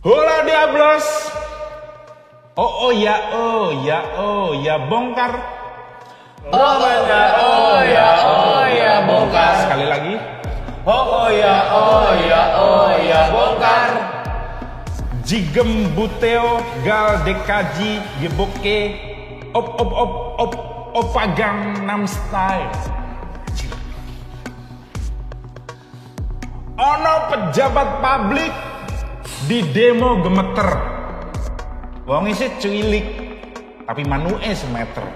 Hola Diablos. Oh ya bongkar. Oh ya bongkar. Sekali lagi. Oh ya bongkar. Jigem buteo gal dekaji geboke opagang nam style. Ono pejabat publik di demo gemeter. Wong isi cuilik tapi manue semeter.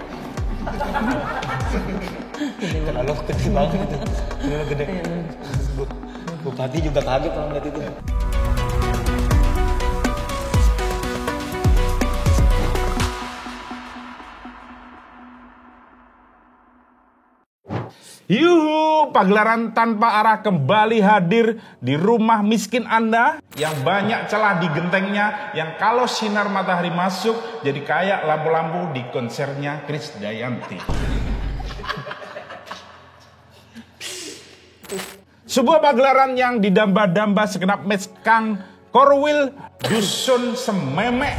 Terlalu gede banget itu. Terlalu gede. Bupati juga kaget kalau ngeliat itu. Yuhu, pagelaran tanpa arah kembali hadir di rumah miskin Anda yang banyak celah di gentengnya, yang kalau sinar matahari masuk jadi kayak lampu-lampu di konsernya Krisdayanti. Sebuah pagelaran yang didamba-damba segenap meskang Korwil Dusun Sememek,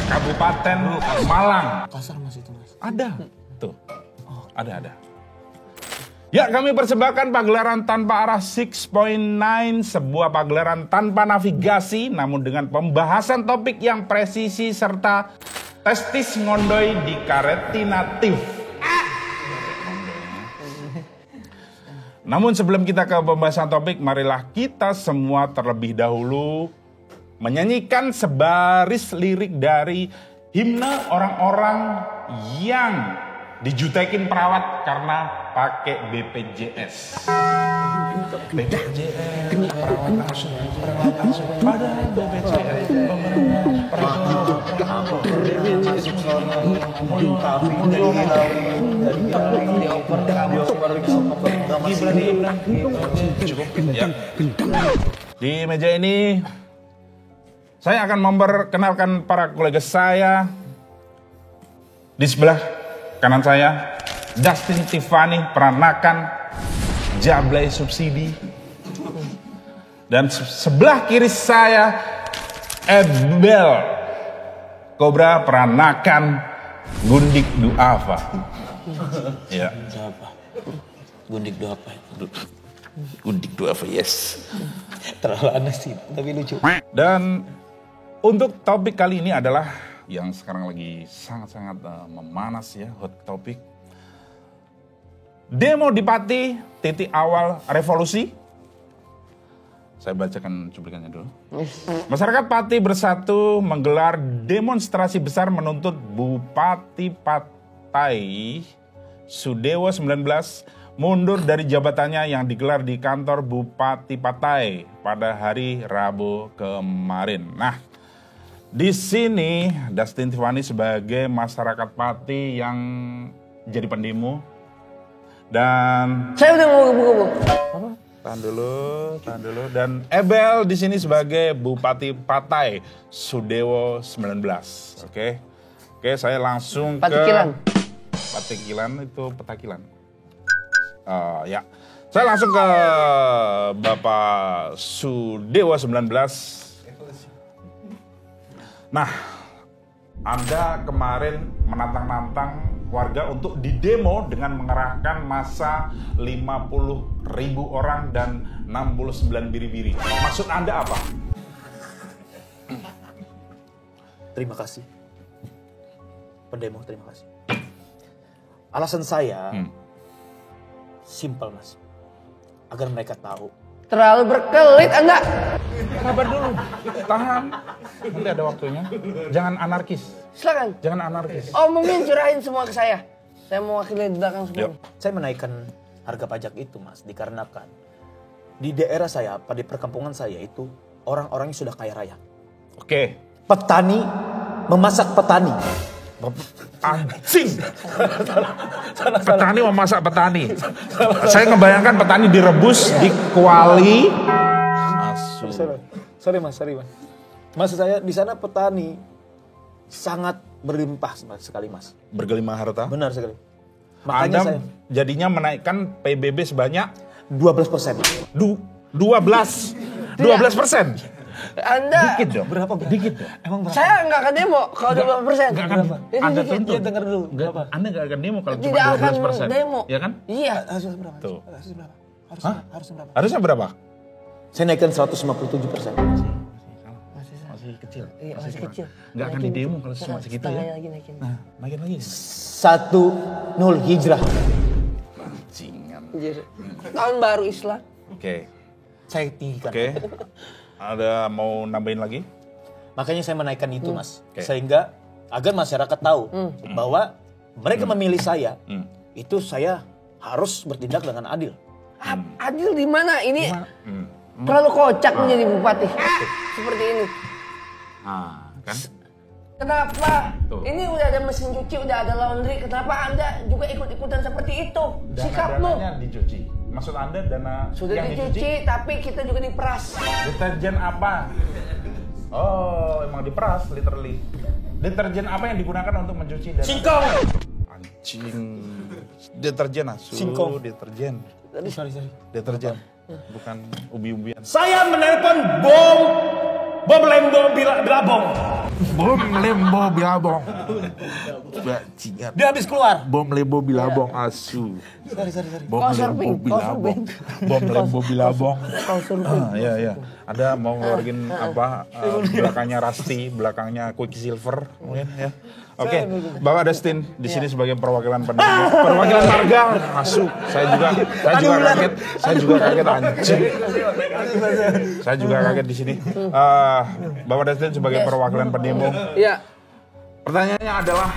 Kabupaten Malang. Kasar mas itu mas. Ada, tuh, ada. Ya, kami persembahkan pagelaran tanpa arah 6.9, sebuah pagelaran tanpa navigasi, namun dengan pembahasan topik yang presisi serta testis ngondoi dikaretinatif. Namun sebelum kita ke pembahasan topik, marilah kita semua terlebih dahulu menyanyikan sebaris lirik dari himne orang-orang yang dijutekin perawat karena pakai BPJS. BPJS, perawat langsung pada BPJS. Di meja ini saya akan memperkenalkan para kolega saya. Di sebelah kanan saya, Dustin Tiffany Peranakan Jablay Subsidi. Dan sebelah kiri saya, Ebel Kobra Peranakan Gundik Duafa. Ya. Gundik do apa? Gundik Duafa, yes. Terlalu aneh sih, tapi lucu. Dan untuk topik kali ini adalah yang sekarang lagi sangat-sangat memanas ya, hot topik. Demo di Pati, titik awal revolusi. Saya bacakan cuplikannya dulu. Masyarakat Pati bersatu menggelar demonstrasi besar menuntut Bupati Patai Sudewo 19 mundur dari jabatannya yang digelar di kantor Bupati Patai pada hari Rabu kemarin. Nah, di sini Dustin Tiffany sebagai masyarakat Pati yang jadi pendemo dan saya udah mau gebuk-gebuk. Tahan dulu. Dan Ebel di sini sebagai Bupati Patai Sudewo 19. Oke, saya langsung Patikilan. Patikilan itu petakilan. Ya, saya langsung ke Bapak Sudewo 19. Nah, Anda kemarin menantang-nantang warga untuk didemo dengan mengerahkan massa 50.000 orang dan 69 biri-biri. Maksud Anda apa? Terima kasih. Pendemo, terima kasih. Alasan saya simpel mas. Agar mereka tahu. Terlalu berkelit Anda. Sabar dulu, tahan. Nanti ada waktunya. Jangan anarkis. Silakan. Jangan anarkis. Omongin curahin semua ke saya. Saya mewakili di belakang semua. Saya menaikkan harga pajak itu mas. Dikarenakan di daerah saya, pada perkampungan saya itu orang-orangnya sudah kaya raya. Oke. Petani memasak petani. Anjing. Petani memasak petani. Saya ngebayangkan petani direbus, dikuali. Sorry mas. Maksud saya di sana petani sangat berlimpah sekali mas. Bergelimah harta. Benar sekali. Makanya Anda saya jadinya menaikkan PBB sebanyak 12%. 12%. Anda. Dikit dong. Berapa? Dikit dong. Emang berapa? Saya nggak akan demo kalau 20%. Nggak akan. Itu Anda dikit. tuntut. Ya, dengar dulu. Berapa? Anda nggak akan demo kalau cuma Tidak akan 12%. demo. Ya kan? Iya. Harus berapa? Tuh. Harus berapa? Harusnya berapa? Harusnya berapa? Saya naikkan 157%. Masih kecil. Iya, masih kecil. Nggak akan di demo kalau cuma segitu ya. Setengahnya lagi naikin. Nah, naikin lagi. 1-0 hijrah. Bajingan. Anjir. Tahun baru Islam. Oke. Saya tinggikan. Oke. Ada mau nambahin lagi? Makanya saya menaikkan itu, Mas. Oke. Sehingga agar masyarakat tahu bahwa mereka memilih saya, itu saya harus bertindak dengan adil. Adil di mana? Ini terlalu kocak menjadi bupati. Seperti ini. Ah, kan? Kenapa? Tuh. Ini udah ada mesin cuci, udah ada laundry. Kenapa Anda juga ikut-ikutan seperti itu? Sikapmu. Dananya dicuci. Maksud Anda dana Sudah yang dicuci, tapi kita juga diperas. Deterjen apa? Oh, emang diperas literally. Deterjen apa yang digunakan untuk mencuci dana? Singkong! Anjing. Deterjen asu. Singkong. Deterjen. Sorry. Deterjen. Bukan ubi-ubian. Saya menelpon bom lembo bilabong. Bom lembo bilabong. Bajingan. Dia habis keluar. Bom lembo bilabong asu. Sorry. Bom Kosor lembo pink, bilabong. kosor Bom lembo bilabong. Kosor pink. Iya. Ada mau ngeluarin apa? Belakangnya Rusty, belakangnya Quicksilver mungkin ya. Oke, Bapak Destin di sini sebagai perwakilan pendemo, perwakilan warga masuk. Saya juga kaget. Saya juga kaget anjing. Saya juga kaget di sini. Bapak Destin sebagai perwakilan pendemo. Iya. Pertanyaannya adalah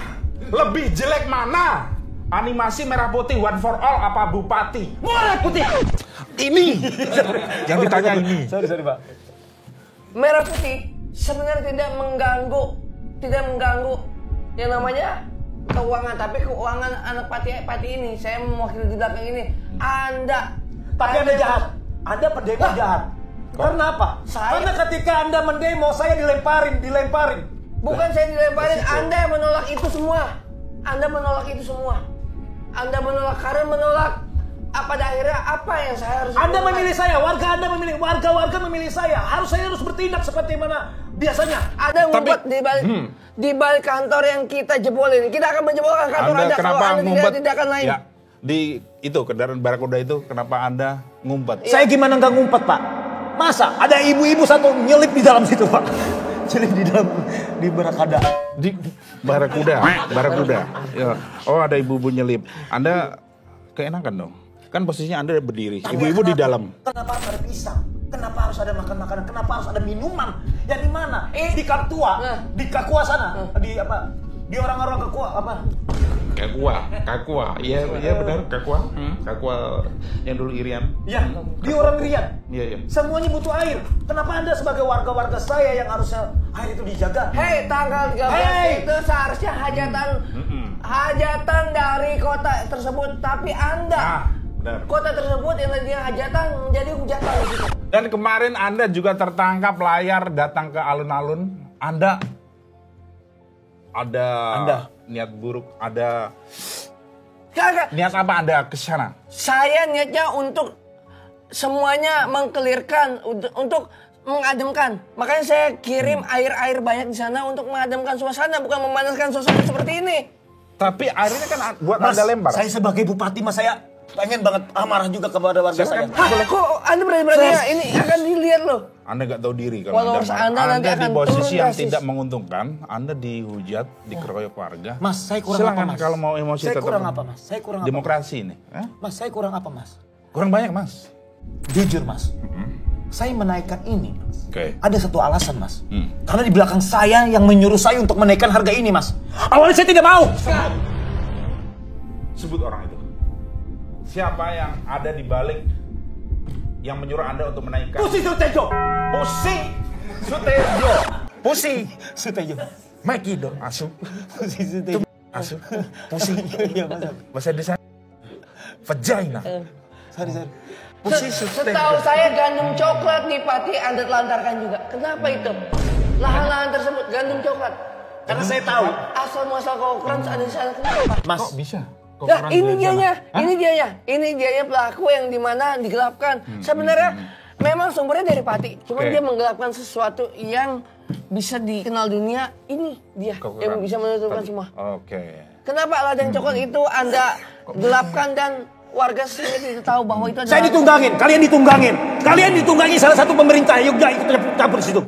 lebih jelek mana? Animasi merah putih one for all apa bupati? Merah putih. Ini yang ditanya ini. Sorry, Pak. Merah putih sebenarnya tidak mengganggu yang namanya keuangan, tapi keuangan anak pati ini. Saya mewakili di belakang ini. Tapi Anda jahat. Anda pendemo jahat. Karena apa? Karena ketika Anda mendemo, saya dilemparin. Bukan saya dilemparin, Anda yang menolak itu semua. Anda menolak karena menolak pada akhirnya apa yang saya harus Anda lakukan? memilih saya, warga memilih saya. Saya harus bertindak seperti mana biasanya. Ada ngumpet di balik kantor yang kita jebolin. Kita akan menjebolkan kantor Anda kalau Anda tidak akan lain. Ya, di itu kendaraan Barakuda itu kenapa Anda ngumpet? Saya gimana nggak ngumpet, Pak? Masa ada ibu-ibu satu nyelip di dalam situ, Pak? Nyelip di Barakuda. Di Barakuda. Ya. Oh, ada ibu-ibu nyelip. Anda keenakan dong. Kan posisinya Anda berdiri, ibu-ibu di dalam. Kenapa harus ada pisang? Kenapa harus ada makan makanan? Kenapa harus ada minuman? Yang di mana? Di Kaktua, di Kakua sana, di apa? Di orang-orang Kakua apa? Kakua. Iya benar, Kakua. Kakua yang dulu Irian. Iya, di orang Rian. Iya. Semuanya butuh air. Kenapa Anda sebagai warga-warga saya yang harusnya air itu dijaga? Hei, tanggal 13 itu seharusnya hajatan dari kota tersebut, tapi Anda Benar. kota tersebut yang tadinya hajatan menjadi hujatan di situ. Dan kemarin Anda juga tertangkap layar datang ke alun-alun. Anda niat buruk, ada Kagak. niat apa Anda ke sana? Saya niatnya untuk semuanya mengkelirkan, untuk mengademkan. Makanya saya kirim air-air banyak di sana untuk mengademkan suasana, bukan memanaskan suasana seperti ini. Tapi airnya kan buat Mas, Anda lempar. saya sebagai bupati, Mas, saya pengen banget amarah juga kepada warga saya. Kok Anda berani-beraninya? Ini akan dilihat loh. Anda nggak tahu diri kalau Followers Anda nanti Anda di akan posisi turun yang drastis. tidak menguntungkan, Anda dihujat, dikeroyok warga. Mas, saya kurang Silakan apa, Mas? kalau mau emosi Saya tetap. kurang apa, Mas? Saya kurang apa? Demokrasi ini. Hah? Mas, saya kurang apa, Mas? Kurang banyak, Mas. Jujur, Mas. Saya menaikkan ini, Mas. Oke. Ada satu alasan, Mas. Karena di belakang saya yang menyuruh saya untuk menaikkan harga ini, Mas. Awalnya saya tidak mau. Sebut orang itu. Siapa yang ada di balik yang menyuruh Anda untuk menaikkan? Pusi Sutejo. Sutejo. Maki dong, asu. Pusi Sutejo. Asu. Pusi. Iya, Mas. Bahasa desa. Vagina. Sorry. Pusi Sutejo. Setahu saya gandum coklat nih Pati Anda telantarkan juga. Kenapa itu? Lahan-lahan tersebut gandum coklat. Karena saya tahu. Asal muasal keukuran ada di sana kenapa? Mas, Kok bisa? Kok Nah, orang ini dari sana? dianya pelaku yang dimana digelapkan. Sebenarnya Memang sumbernya dari Pati, cuma Oke. dia menggelapkan sesuatu yang bisa dikenal dunia. Ini dia yang bisa menutupkan semua. Oke. Kenapa ladang coklat itu Anda gelapkan dan warga sini tidak tahu bahwa itu adalah... Saya ditunggangin, kalian ditunggangin salah satu pemerintah Yogyakarta ikut campur di situ.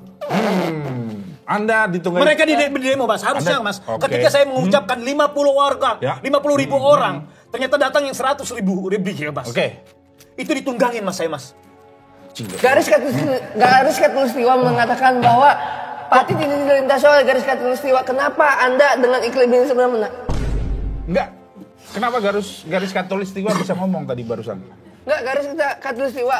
Anda ditunggu. Mereka di demo Mas, harusnya Mas. Ketika saya mengucapkan 50 warga, Ya. 50.000 orang, ternyata datang yang 100.000 lebih ya Mas. Oke. Itu ditunggangin Mas saya Mas. Garis Khatulistiwa mengatakan bahwa Pati tidak dilintasi oleh garis Khatulistiwa. Kenapa Anda dengan iklim ini sebenarnya menang? Enggak. Kenapa garis Khatulistiwa bisa ngomong tadi barusan? Enggak, garis Khatulistiwa.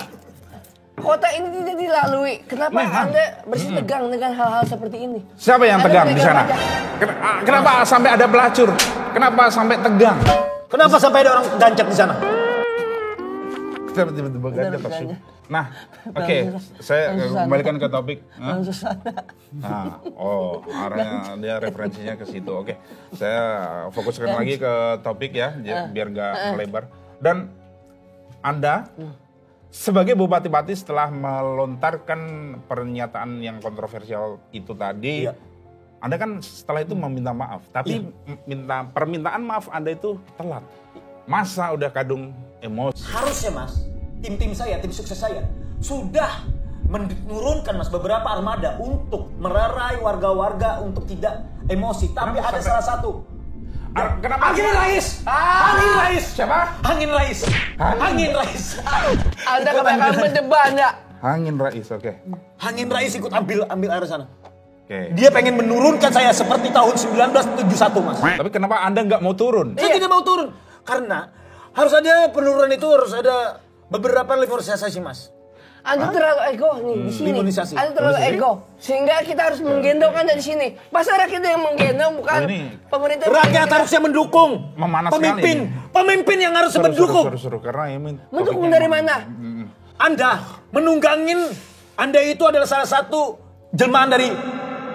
Kota ini tidak dilalui. Kenapa Anda bersitegang dengan hal-hal seperti ini? Siapa yang Anda tegang di pegang sana? wajah. Kenapa sampai ada pelacur? Kenapa sampai tegang? Kenapa sampai ada orang gancap di sana? Kenapa tiba-tiba ganda maksud? Ganda. Nah, oke, saya kembalikan ke topik. Hah? Langsung sana. Nah, arahnya dia referensinya ke situ. Oke, saya fokuskan lagi ke topik ya, biar nggak melebar. Dan Anda sebagai Bupati Pati setelah melontarkan pernyataan yang kontroversial itu tadi, Iya. Anda kan setelah itu meminta maaf, tapi permintaan maaf Anda itu telat. Masa udah kadung emosi? Harusnya Mas, tim saya, tim sukses saya sudah menurunkan Mas beberapa armada untuk merarai warga-warga untuk tidak emosi. Tapi Kenapa ada sampai- salah satu. Kenapa? Angin Rais. Angin Rais. Siapa? Angin Rais. Angin Rais. Anda kebanyakan berdebat Anda. Angin Rais, oke. Angin Rais ikut ambil air sana. Oke. Dia pengen menurunkan saya seperti tahun 1971 Mas. Tapi kenapa Anda nggak mau turun? Saya tidak mau turun karena harus ada penurunan itu, harus ada beberapa legitimasi Mas. Anda terlalu ego nih di sini. Imunisasi. Anda terlalu ego. Sehingga kita harus menggendong Anda di sini. Masa rakyat yang menggendong bukan Oh, ini pemerintah. Rakyat harusnya mendukung. Memanas Pemimpin, sekali pemimpin yang harus mendukung. Seru, karena ini Mendukung topiknya dari mana? Anda menunggangin, Anda itu adalah salah satu jelmaan dari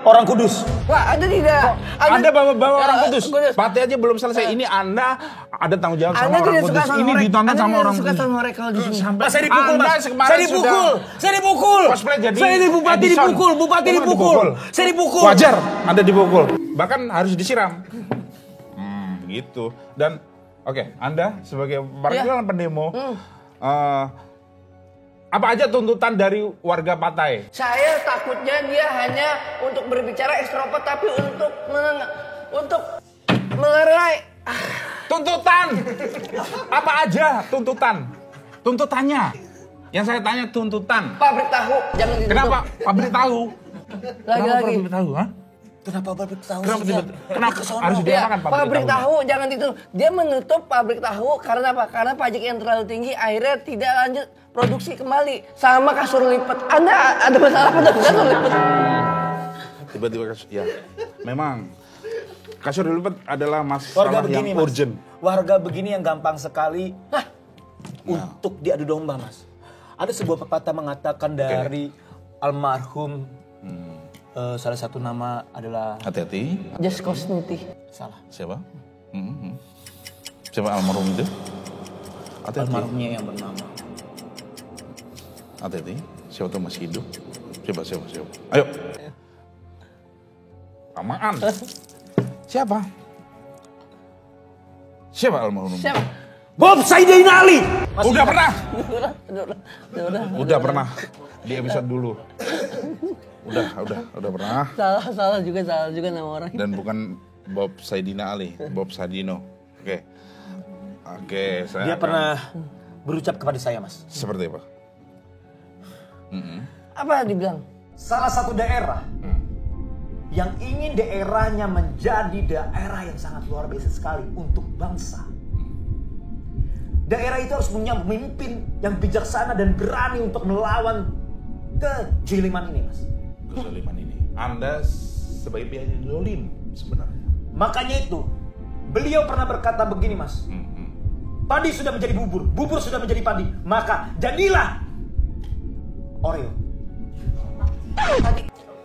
orang Kudus. Wah, Anda tidak. Anda bawa orang Kudus. Kudus. Pati aja belum selesai. Ini Anda ada tanggung jawab sama Anda orang tidak suka Kudus. sama Ini mereka. ditonton Anda sama tidak orang suka Kudus. sama mereka di sini. Sampai Mas, saya dipukul Anda Mas. kemarin Saya dipukul. sudah Saya dipukul. cosplay jadi Saya di Bupati Edison. dipukul. Bupati Kok dipukul. Saya dipukul. Wajar Anda dipukul. Bahkan harus disiram. Gitu. Dan oke, Anda sebagai perwakilan pendemo, apa aja tuntutan dari warga Patai? Saya takutnya dia hanya untuk berbicara ekstrovert tapi untuk melerai. Tuntutan! Apa aja tuntutan? Tuntutannya? Yang saya tanya tuntutan. Pabrik tahu jangan ditutup. Kenapa pabrik tahu? Lagi-lagi. Kenapa pabrik tahu? Hah? Kenapa pabrik tahu? Kenapa tiba-tiba? Kenapa harus Ya, diapakan pabrik tahu jangan ditutup. Dia menutup pabrik tahu karena apa? Karena pajak yang terlalu tinggi akhirnya tidak lanjut produksi kembali. Sama kasur lipat. Anda ada masalah apa dengan kasur lipat? Tiba-tiba kasur, ya. Memang kasur lipat adalah Warga masalah yang begini Mas. urgent. Warga begini yang gampang sekali untuk diadu domba Mas. Ada sebuah pepatah mengatakan dari almarhum salah satu nama adalah Hati-hati. Just Kosniti. salah. Siapa? Siapa almarhum itu? Hati-hati. Almarhumnya yang bernama. Hati-hati. Siapa tuh masih hidup? Siapa? Ayo. Lamaan. Siapa? Siapa almarhum? Siapa? Bob Saidin Ali. Udah pernah. Udah. Udah pernah di episode dulu. Udah pernah. Salah juga nama orang. Dan bukan Bob Saidina Ali, Bob Sadino. Oke, saya Dia akan- pernah berucap kepada saya Mas. seperti apa? Apa dibilang? Salah satu daerah yang ingin daerahnya menjadi daerah yang sangat luar biasa sekali untuk bangsa. Daerah itu harus punya pemimpin yang bijaksana dan berani untuk melawan kejoliman ini Mas. Kezaliman ini. Anda sebagai pihak yang zolim sebenarnya. Makanya itu, beliau pernah berkata begini Mas. Padi sudah menjadi bubur, bubur sudah menjadi padi. Maka jadilah Oreo.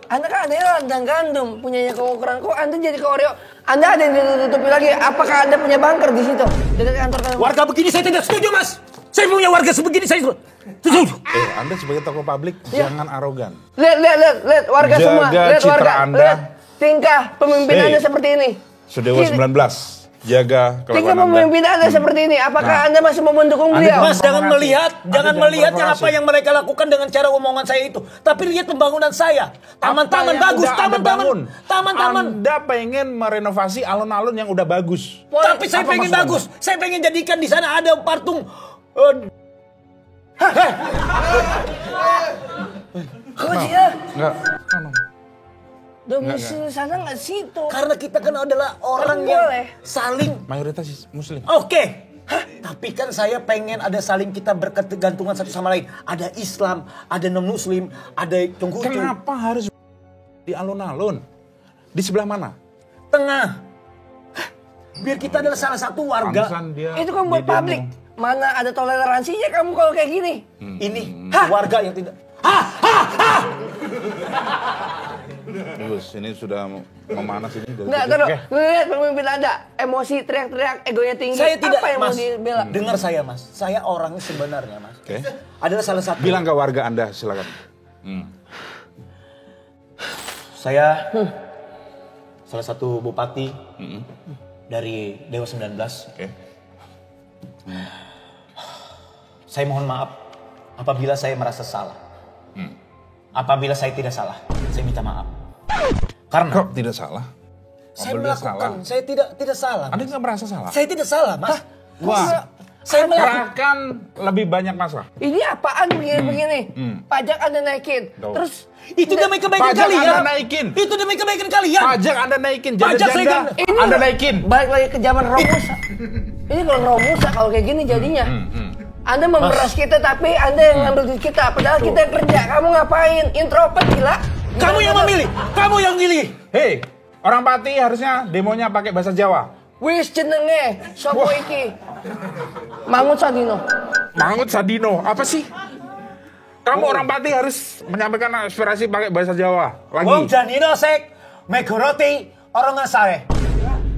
Anda kan ada ladang gandum, punyanya keukuran kok Anda jadi ke Oreo. Anda ada yang ditutupi lagi. Apakah Anda punya bunker di situ dekat kantor kamu? Warga begini saya tidak setuju Mas. Saya punya warga sebegini, saya... Anda sebagai tokoh publik, jangan arogan. Lihat warga Jaga semua. Lihat citra warga. Anda. Lihat tingkah pemimpin Anda seperti ini. Sudewa 19, jaga Tingkah kelakuan Anda. pemimpin Anda seperti ini. Apakah Anda masih mau mendukung beliau? Mas, jangan melihat jangan apa yang mereka lakukan dengan cara omongan saya itu. Tapi lihat pembangunan saya. Taman-taman bagus, taman-taman. Anda pengen merenovasi alun-alun yang udah bagus. Tapi saya Apa pengen maksud bagus. Saya pengen jadikan di sana ada patung. Kok sih ya? Enggak. Domisili sana nggak situ. Karena kita kan adalah orang Tapi yang boleh. saling. Mayoritas muslim. Oke. Tapi kan saya pengen ada saling kita berketergantungan satu sama lain. Ada Islam, ada non-Muslim, ada Konghucu. Kenapa harus di alun-alun? Di sebelah mana? Tengah. Biar kita adalah salah satu warga. Pantesan dia Itu kan buat di demo. publik. Mana ada toleransinya kamu kalau kayak gini? Ini warga yang tidak. Bagus, ini sudah memanas ini. Nggak, terus. Lihat pemimpin Anda. Emosi, teriak-teriak, egonya tinggi. Saya tidak, Apa yang mau Mas. dibela? Dengar saya, Mas. Saya orang sebenarnya, Mas. Oke. Adalah salah satu. Bilang ke warga Anda, silakan. Saya salah satu bupati dari Dewa 19. Oke. Saya mohon maaf apabila saya merasa salah. Apabila saya tidak salah, saya minta maaf. Karena Kok tidak salah? saya Apabila melakukan, salah. saya tidak salah. Anda nggak merasa salah? Saya tidak salah, Mas. Wah. Saya melakukan. Kan lebih banyak masalah. Ini apaan begini-begini? Pajak Anda naikin. Tuh. Terus Itu demi kebaikan Pajak kalian. Anda naikin. Itu demi kebaikan kalian. Pajak Anda naikin, Pajak saya janda-janda kan- Anda naikin. balik lagi ke zaman Romusa. Ini kalau Romusa kalau kayak gini jadinya. Anda memeras kita tapi Anda yang ngambil duit kita. Padahal kita yang kerja. Kamu ngapain? Introvert gila. Kamu yang memilih. Kamu yang milih. Hei, orang Pati harusnya demonya pakai bahasa Jawa. Wis jenenge sopo iki? Mangut Sadino. Mangut Sadino, apa sih? Kamu orang Pati harus menyampaikan aspirasi pakai bahasa Jawa. Lagi. Wong Janino sek megoroti orang ngasare.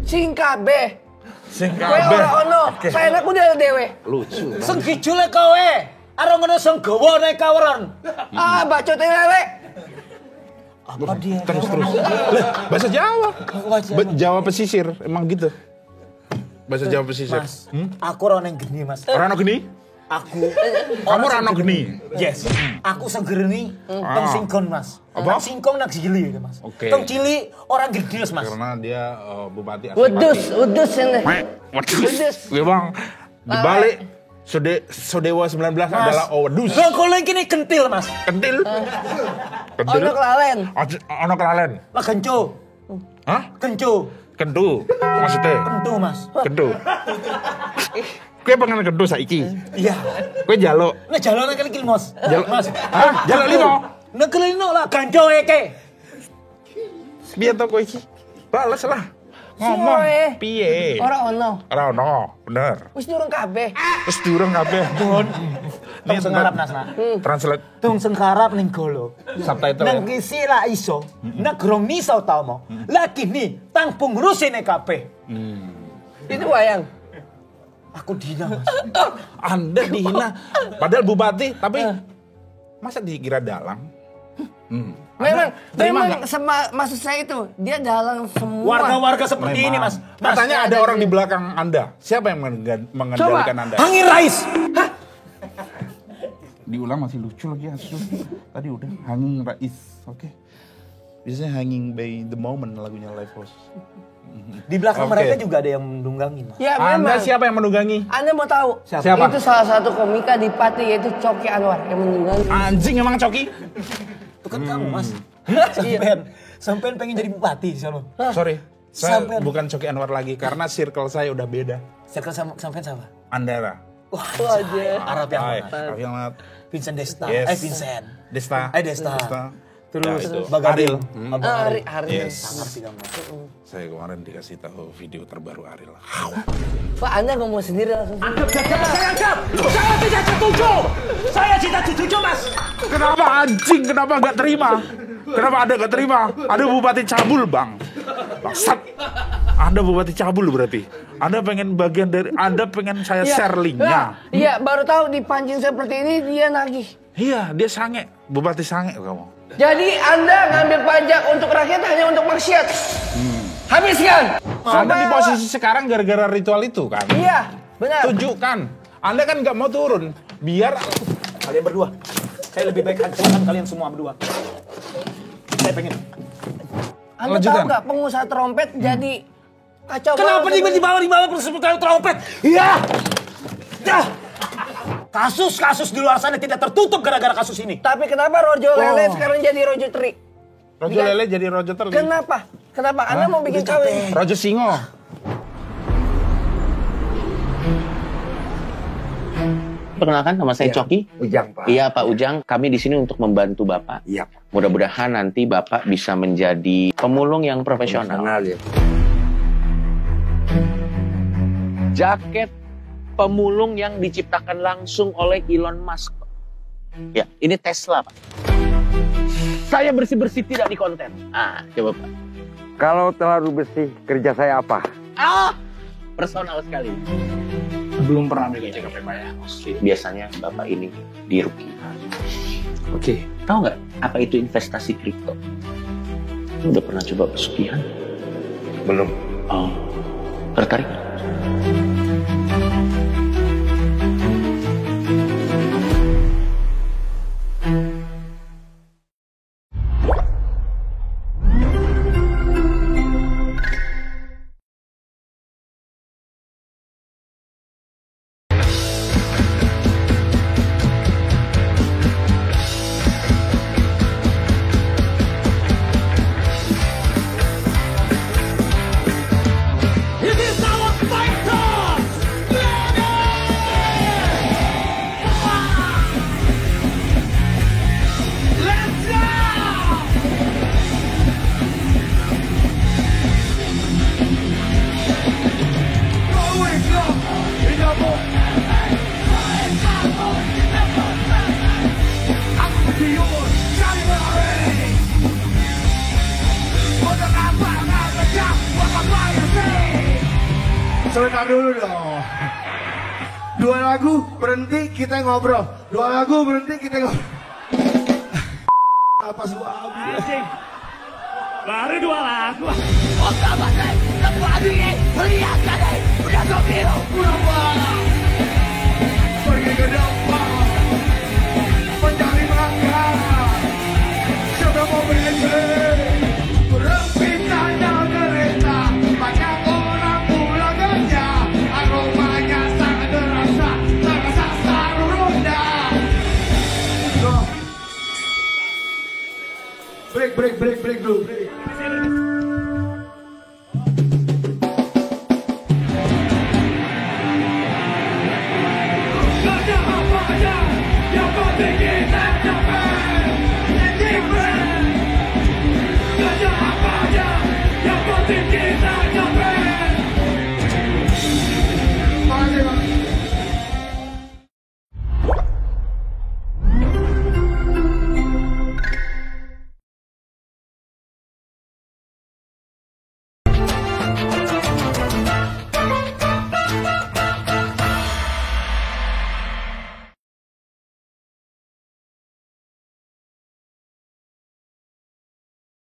Sing kabeh. Sing Kowe kabeh. ora ono. Saya enak udah dewe. Lucu. Sing kijule kowe. Ora ngono sing gawa nek kaweran. Ah, bacote lele. Apa dia? Terus. Lah, bahasa Jawa. Jawa pesisir, emang gitu. Bahasa Jawa pesisir. Mas, aku ora nang geni, Mas. Rano geni? Aku Kamu Rano geni? Yes. Aku segerni tong singkong, Mas. Apa? Tong singkong nak cili, Mas. Oke. Tong cili orang gede, Mas. Karena dia bupati asli Udus ini. Wedus. Memang dibalik Sodewa 19 adalah wedus. Lo kalau yang kini kentil, Mas. Kentil. Kentil. Ono kelalen. Ono kelalen. Lah kenco. Hah? Kenco. Kentu. Maksudnya? Kentu, Mas. Kentu. Kue pengen kentu saiki. Iya. Kue jaluk. Nah jalan kali kil, Mas. Jaluk. Mas. Hah? Jaluk limo. Nah kelino lah kanco eke. Biar tau kue iki. Bales lah. Ngomong. Soe. Piye? Ora ono. Ora ono. Bener. Wis durung kabeh. Terus diurang kabeh. Tong sengarap, Mas. Translate Tong sengkarap ning golo. subtitle. Nang kisi lah iso. Nak grong miso tau mo. Lagi nih tang pengurusin kabeh. Itu wayang. Aku dina, Mas. Anda dihina. Padahal bupati, tapi masa dikira dalang? Memang maksud saya itu dia dalam semua. Warga-warga seperti ini, Mas. Katanya ada orang di belakang Anda. Siapa yang mengendalikan Anda? Hangin Rais. Diulang masih lucu lagi asu. Tadi udah Hanging Rais. Oke. Biasanya Hanging by the Moment lagunya Live House. Di belakang Oke. mereka juga ada yang menunggangi, Mas. Ya Anda memang. siapa yang menunggangi? Anda mau tahu? Siapa? Itu salah satu komika di Pati yaitu Coki Anwar yang menunggangi. Anjing emang Coki. Itu kan kamu, Mas. Sampean pengen jadi bupati di sana. Sorry. Saya Sampean. bukan Coki Anwar lagi karena circle saya udah beda. Circle sampean sama. Andara. Wah, Wajah. Arab yang Hai, mana? Raffi Ahmad. Vincent Desta. Yes. Vincent. Desta. Desta. Terus Ya, itu. Bagadil. Aril. Abang Aril. Hari. Yes. Sangat tidak mau. Saya kemarin dikasih tahu video terbaru Aril. Pak Anda ngomong sendiri langsung. Saya tidak setuju. Saya tidak setuju, Mas. Kenapa anjing? Kenapa nggak terima? Kenapa Anda nggak terima? Ada Bupati Cabul, Bang. Bangsat. Anda Bupati Cabul berarti. Anda pengen bagian dari, Anda pengen saya share linknya. Iya, baru tahu dipancing seperti ini dia nagih. Iya, dia sange, Bupati Sange kamu. Jadi Anda ngambil pajak untuk rakyat hanya untuk maksiat. Habiskan. Anda di posisi sekarang gara-gara ritual itu kan? Iya, benar. Tunjukkan. Anda kan nggak mau turun. Biar Kalian berdua. Saya lebih baik hancurkan kalian semua berdua. Saya pengen. Anda tahu nggak pengusaha trompet jadi kacau. Kenapa dibawa persebaya trompet? Iya. Ya. Kasus-kasus di luar sana tidak tertutup gara-gara kasus ini. Tapi kenapa Rojo Lele sekarang jadi Rojo Teri? Rojo Lele jadi Rojo Teri. Kenapa? Kenapa? Anda mau bikin kawin? Rojo Singo. Perkenalkan, nama saya Coki. Ujang, Pak. Iya, Pak Ujang. Kami di sini untuk membantu Bapak. Iya, Pak. Mudah-mudahan nanti Bapak bisa menjadi pemulung yang profesional. Ya. Jaket pemulung yang diciptakan langsung oleh Elon Musk. Ya, ini Tesla, Pak. Saya bersih-bersih tidak di konten. Coba, Pak. Kalau terlalu bersih, kerja saya apa? Personal sekali. Belum pernah megang JKP Pak ya. Biasanya Bapak ini dirugikan. Oke. Tahu nggak apa itu investasi kripto? Lu udah pernah coba pesugihan? Belum. Oh, tertarik? Sebentar dulu dong. 2 lagu berhenti kita ngobrol. 2 lagu berhenti kita ngobrol. Apa suami? Baru 2 lagu. Otak batai, tak pagi, lihat tadi, udah kau biru,